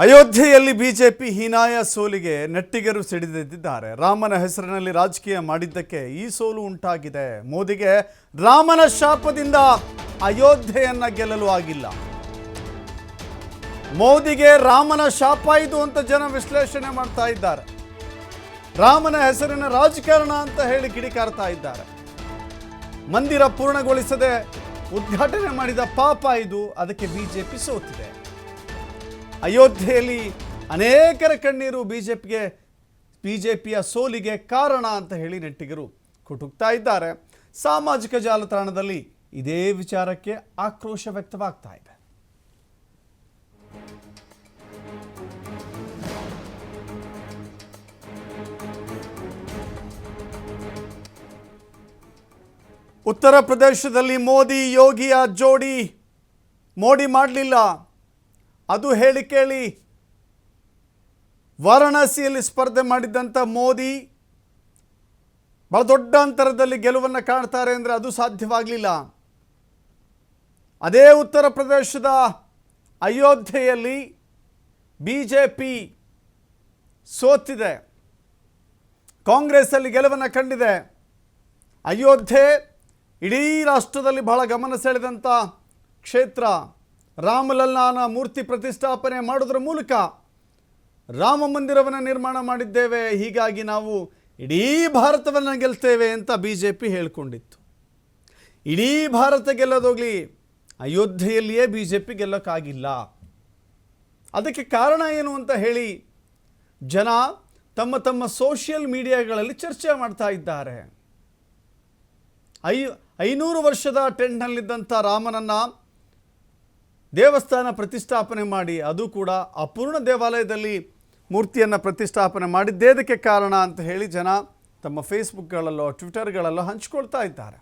ಅಯೋಧ್ಯೆಯಲ್ಲಿ ಬಿಜೆಪಿ ಹೀನಾಯ ಸೋಲಿಗೆ ನೆಟ್ಟಿಗರು ಸಿಡಿದೆದ್ದಿದ್ದಾರೆ. ರಾಮನ ಹೆಸರಿನಲ್ಲಿ ರಾಜಕೀಯ ಮಾಡಿದ್ದಕ್ಕೆ ಈ ಸೋಲು ಉಂಟಾಗಿದೆ. ಮೋದಿಗೆ ರಾಮನ ಶಾಪದಿಂದ ಅಯೋಧ್ಯೆಯನ್ನ ಗೆಲ್ಲಲು ಆಗಿಲ್ಲ. ಮೋದಿಗೆ ರಾಮನ ಶಾಪ ಇದು ಅಂತ ಜನ ವಿಶ್ಲೇಷಣೆ ಮಾಡ್ತಾ ಇದ್ದಾರೆ. ರಾಮನ ಹೆಸರಿನ ರಾಜಕಾರಣ ಅಂತ ಹೇಳಿ ಕಿಡಿಕಾರ್ತಾ ಇದ್ದಾರೆ. ಮಂದಿರ ಪೂರ್ಣಗೊಳಿಸದೆ ಉದ್ಘಾಟನೆ ಮಾಡಿದ ಪಾಪ ಇದು, ಅದಕ್ಕೆ ಬಿಜೆಪಿ ಸೋತಿದೆ. ಅಯೋಧ್ಯೆಯಲ್ಲಿ ಅನೇಕರ ಕಣ್ಣೀರು ಬಿಜೆಪಿಯ ಸೋಲಿಗೆ ಕಾರಣ ಅಂತ ಹೇಳಿ ನೆಟ್ಟಿಗರು ಕುಟುಕ್ತಾ ಇದ್ದಾರೆ. ಸಾಮಾಜಿಕ ಜಾಲತಾಣದಲ್ಲಿ ಇದೇ ವಿಚಾರಕ್ಕೆ ಆಕ್ರೋಶ ವ್ಯಕ್ತವಾಗ್ತಾ ಇದೆ. ಉತ್ತರ ಪ್ರದೇಶದಲ್ಲಿ ಮೋದಿ ಯೋಗಿಯ ಜೋಡಿ ಮೋಡಿ ಮಾಡಲಿಲ್ಲ. ಅದು ಹೇಳಿ ಕೇಳಿ ವಾರಣಾಸಿಯಲ್ಲಿ ಸ್ಪರ್ಧೆ ಮಾಡಿದ್ದಂಥ ಮೋದಿ ಬಹಳ ದೊಡ್ಡ ಅಂತರದಲ್ಲಿ ಗೆಲುವನ್ನು ಕಾಣ್ತಾರೆ ಅಂದರೆ ಅದು ಸಾಧ್ಯವಾಗಲಿಲ್ಲ. ಅದೇ ಉತ್ತರ ಪ್ರದೇಶದ ಅಯೋಧ್ಯೆಯಲ್ಲಿ ಬಿಜೆಪಿ ಸೋತಿದೆ. ಕಾಂಗ್ರೆಸ್ಸಲ್ಲಿ ಗೆಲುವನ್ನು ಕಂಡಿದೆ. ಅಯೋಧ್ಯೆ ಇಡೀ ರಾಷ್ಟ್ರದಲ್ಲಿ ಬಹಳ ಗಮನ ಸೆಳೆದಂಥ ಕ್ಷೇತ್ರ. ರಾಮಲಲ್ಲಾನ ಮೂರ್ತಿ ಪ್ರತಿಷ್ಠಾಪನೆ ಮಾಡೋದ್ರ ಮೂಲಕ ರಾಮ ಮಂದಿರವನ್ನು ನಿರ್ಮಾಣ ಮಾಡಿದ್ದೇವೆ, ಹೀಗಾಗಿ ನಾವು ಇಡೀ ಭಾರತವನ್ನು ಗೆಲ್ತೇವೆ ಅಂತ ಬಿಜೆಪಿ ಹೇಳಿಕೊಂಡಿತ್ತು. ಇಡೀ ಭಾರತ ಗೆಲ್ಲೋದೋಗ್ಲಿ, ಅಯೋಧ್ಯೆಯಲ್ಲಿಯೇ ಬಿಜೆಪಿ ಗೆಲ್ಲೋಕ್ಕಾಗಿಲ್ಲ. ಅದಕ್ಕೆ ಕಾರಣ ಏನು ಅಂತ ಹೇಳಿ ಜನ ತಮ್ಮ ತಮ್ಮ ಸೋಷಿಯಲ್ ಮೀಡಿಯಾಗಳಲ್ಲಿ ಚರ್ಚೆ ಮಾಡ್ತಾ ಇದ್ದಾರೆ. 500 ವರ್ಷದ ಟೆಂಟ್ನಲ್ಲಿದ್ದಂಥ ರಾಮನನ್ನು ದೇವಸ್ಥಾನ ಪ್ರತಿಷ್ಠಾಪನೆ ಮಾಡಿ, ಅದು ಕೂಡ ಅಪೂರ್ಣ ದೇವಾಲಯದಲ್ಲಿ ಮೂರ್ತಿಯನ್ನು ಪ್ರತಿಷ್ಠಾಪನೆ ಮಾಡಿದ್ದೇದಕ್ಕೆ ಕಾರಣ ಅಂತ ಹೇಳಿ ಜನ ತಮ್ಮ ಫೇಸ್ಬುಕ್ಗಳಲ್ಲೋ ಟ್ವಿಟರ್ಗಳಲ್ಲೋ ಹಂಚ್ಕೊಳ್ತಾ ಇದ್ದಾರೆ.